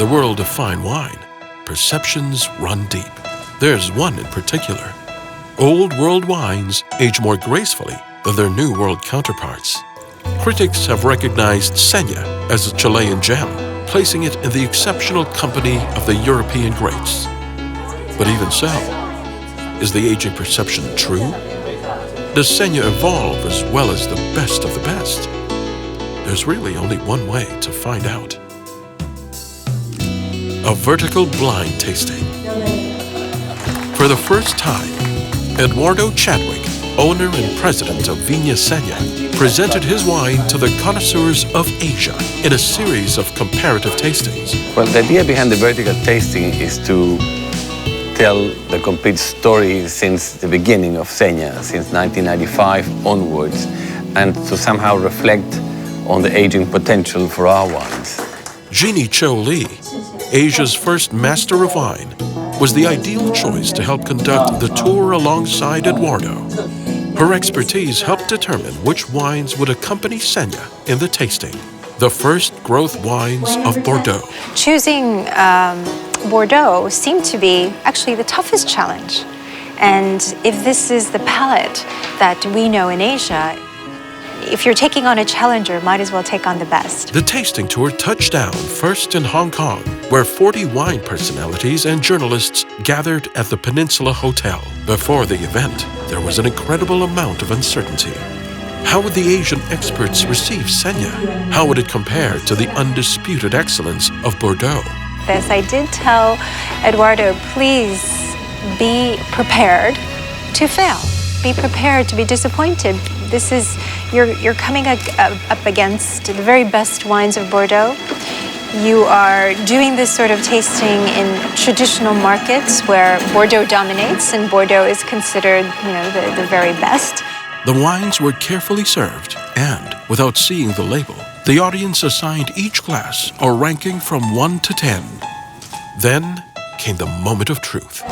the world of fine wine, perceptions run deep. There's one in particular. Old world wines age more gracefully than their new world counterparts. Critics have recognized Seña as a Chilean gem, placing it in the exceptional company of the European greats. But even so, is the aging perception true? Does Seña evolve as well as the best of the best? There's really only one way to find out. A vertical blind tasting. For the first time, Eduardo Chadwick, owner and president of Viña Seña, presented his wine to the connoisseurs of Asia in a series of comparative tastings. Well, the idea behind the vertical tasting is to tell the complete story since the beginning of Seña, since 1995 onwards, and to somehow reflect on the aging potential for our wines. Jeannie Lee, Asia's first master of wine, was the ideal choice to help conduct the tour alongside Eduardo. Her expertise helped determine which wines would accompany Seña in the tasting, the first growth wines of Bordeaux. Choosing Bordeaux seemed to be actually the toughest challenge. And if this is the palate that we know in Asia, if you're taking on a challenger, might as well take on the best. The tasting tour touched down first in Hong Kong, where 40 wine personalities and journalists gathered at the Peninsula Hotel. Before the event, there was an incredible amount of uncertainty. How would the Asian experts receive Seña? How would it compare to the undisputed excellence of Bordeaux? Yes, I did tell Eduardo, please be prepared to fail. Be prepared to be disappointed. You're coming up against the very best wines of Bordeaux. You are doing this sort of tasting in traditional markets where Bordeaux dominates, and Bordeaux is considered, the very best. The wines were carefully served, and without seeing the label, the audience assigned each glass a ranking from 1 to 10. Then came the moment of truth.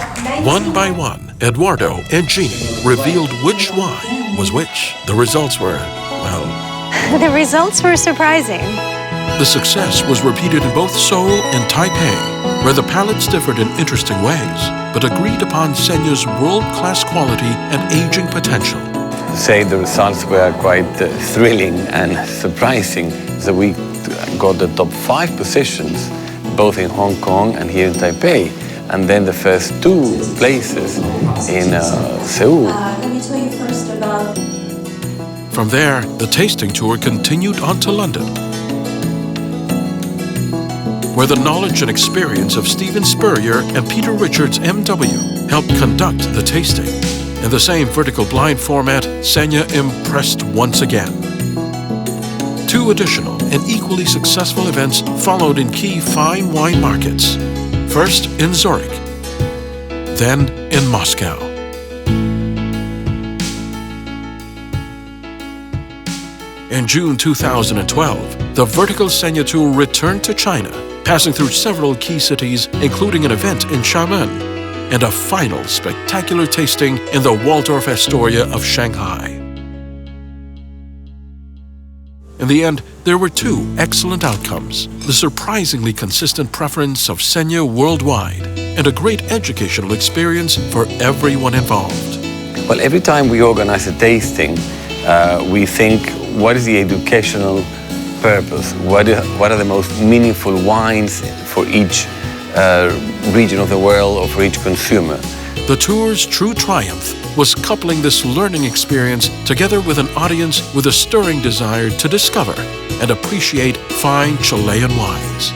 One by one, Eduardo and Jeannie revealed which wine was which. The results were, well... The results were surprising. The success was repeated in both Seoul and Taipei, where the palates differed in interesting ways, but agreed upon Seña's world-class quality and aging potential. To say the results were quite thrilling and surprising, so we got the top 5 positions, both in Hong Kong and here in Taipei, and then the first 2 places in Seoul. Let me tell you first about... From there, the tasting tour continued on to London, where the knowledge and experience of Stephen Spurrier and Peter Richards M.W. helped conduct the tasting. In the same vertical blind format, Seña impressed once again. 2 additional and equally successful events followed in key fine wine markets. First in Zurich, then in Moscow. In June 2012, the Vertical Seña Tour returned to China, passing through several key cities, including an event in Xiamen, and a final spectacular tasting in the Waldorf Astoria of Shanghai. In the end, there were 2 excellent outcomes: the surprisingly consistent preference of Seña worldwide, and a great educational experience for everyone involved. Well, every time we organize a tasting, we think, what is the educational purpose? What are the most meaningful wines for each region of the world or for each consumer? The tour's true triumph was coupling this learning experience together with an audience with a stirring desire to discover and appreciate fine Chilean wines.